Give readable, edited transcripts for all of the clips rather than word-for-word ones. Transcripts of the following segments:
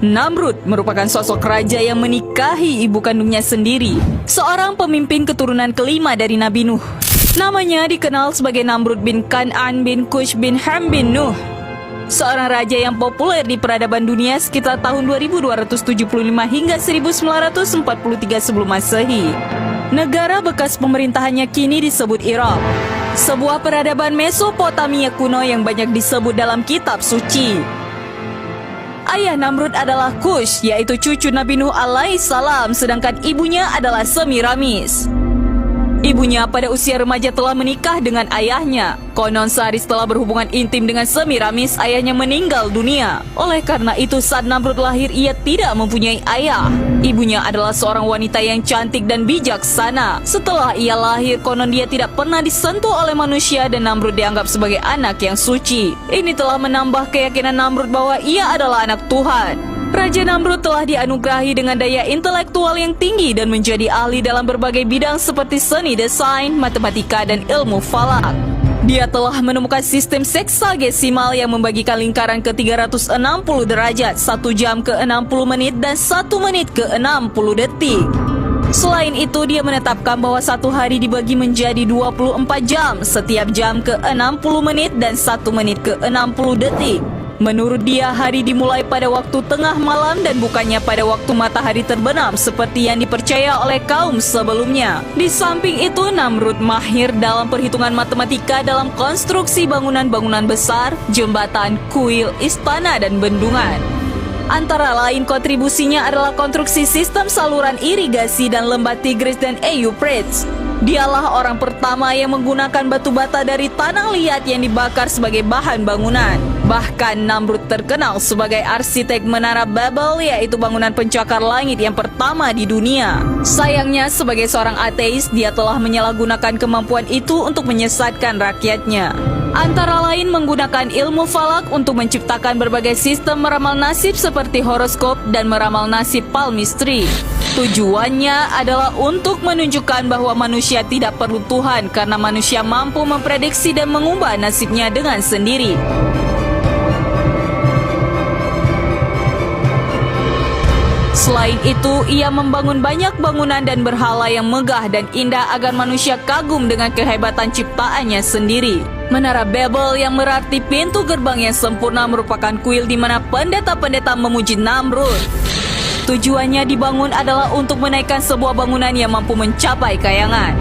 Namrud merupakan sosok raja yang menikahi ibu kandungnya sendiri, seorang pemimpin keturunan kelima dari Nabi Nuh. Namanya dikenal sebagai Namrud bin Kan'an bin Kush bin Ham bin Nuh, seorang raja yang populer di peradaban dunia sekitar tahun 2275 hingga 1943 sebelum Masehi. Negara bekas pemerintahannya kini disebut Irak, sebuah peradaban Mesopotamia kuno yang banyak disebut dalam kitab suci. Ayah Namrud adalah Kush, yaitu cucu Nabi Nuh alaihissalam, sedangkan ibunya adalah Semiramis. Ibunya pada usia remaja telah menikah dengan ayahnya. Konon sehari setelah berhubungan intim dengan Semiramis, ayahnya meninggal dunia. Oleh karena itu saat Namrud lahir, ia tidak mempunyai ayah. Ibunya adalah seorang wanita yang cantik dan bijaksana. Setelah ia lahir, konon dia tidak pernah disentuh oleh manusia dan Namrud dianggap sebagai anak yang suci. Ini telah menambah keyakinan Namrud bahwa ia adalah anak Tuhan. Raja Namrud telah dianugerahi dengan daya intelektual yang tinggi dan menjadi ahli dalam berbagai bidang seperti seni desain, matematika, dan ilmu falak. Dia telah menemukan sistem seksagesimal yang membagikan lingkaran ke 360 derajat, 1 jam ke 60 menit, dan 1 menit ke 60 detik. Selain itu, dia menetapkan bahwa satu hari dibagi menjadi 24 jam, setiap jam ke 60 menit dan 1 menit ke 60 detik. Menurut dia, hari dimulai pada waktu tengah malam dan bukannya pada waktu matahari terbenam seperti yang dipercaya oleh kaum sebelumnya. Di samping itu, Namrud mahir dalam perhitungan matematika dalam konstruksi bangunan-bangunan besar, jembatan, kuil, istana, dan bendungan. Antara lain kontribusinya adalah konstruksi sistem saluran irigasi dan lembah Tigris dan Euphrates. Dialah orang pertama yang menggunakan batu bata dari tanah liat yang dibakar sebagai bahan bangunan. Bahkan Namrud terkenal sebagai arsitek Menara Babel, yaitu bangunan pencakar langit yang pertama di dunia. Sayangnya, sebagai seorang ateis, dia telah menyalahgunakan kemampuan itu untuk menyesatkan rakyatnya. Antara lain menggunakan ilmu falak untuk menciptakan berbagai sistem meramal nasib seperti horoskop dan meramal nasib palmistry. Tujuannya adalah untuk menunjukkan bahwa manusia tidak perlu Tuhan karena manusia mampu memprediksi dan mengubah nasibnya dengan sendiri. Selain itu, ia membangun banyak bangunan dan berhala yang megah dan indah agar manusia kagum dengan kehebatan ciptaannya sendiri. Menara Babel yang berarti pintu gerbang yang sempurna merupakan kuil di mana pendeta-pendeta memuji Namrud. Tujuannya dibangun adalah untuk menaikkan sebuah bangunan yang mampu mencapai kayangan.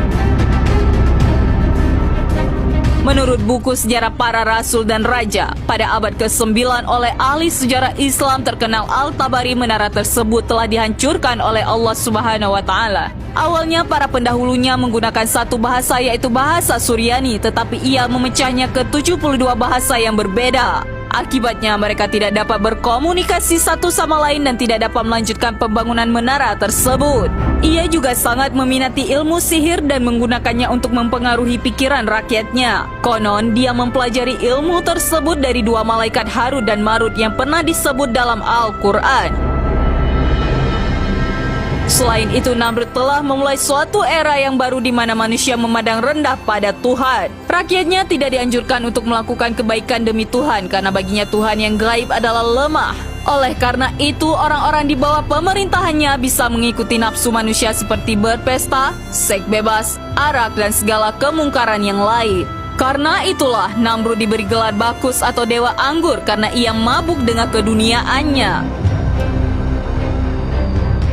Menurut buku sejarah para rasul dan raja, pada abad ke-9 oleh ahli sejarah Islam terkenal Al-Tabari, menara tersebut telah dihancurkan oleh Allah Subhanahu wa Ta'ala. Awalnya para pendahulunya menggunakan satu bahasa, yaitu bahasa Suryani, tetapi ia memecahnya ke 72 bahasa yang berbeda. Akibatnya mereka tidak dapat berkomunikasi satu sama lain dan tidak dapat melanjutkan pembangunan menara tersebut. Ia juga sangat meminati ilmu sihir dan menggunakannya untuk mempengaruhi pikiran rakyatnya. Konon dia mempelajari ilmu tersebut dari 2 malaikat Harut dan Marut yang pernah disebut dalam Al-Quran. Selain itu, Namrud telah memulai suatu era yang baru di mana manusia memandang rendah pada Tuhan. Rakyatnya tidak dianjurkan untuk melakukan kebaikan demi Tuhan karena baginya Tuhan yang gaib adalah lemah. Oleh karena itu, orang-orang di bawah pemerintahannya bisa mengikuti nafsu manusia seperti berpesta, seks bebas, arak, dan segala kemungkaran yang lain. Karena itulah Namrud diberi gelar Bakus atau Dewa Anggur karena ia mabuk dengan keduniaannya.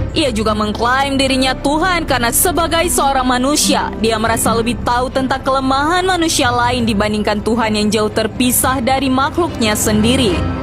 Ia juga mengklaim dirinya Tuhan karena sebagai seorang manusia, dia merasa lebih tahu tentang kelemahan manusia lain dibandingkan Tuhan yang jauh terpisah dari makhluknya sendiri.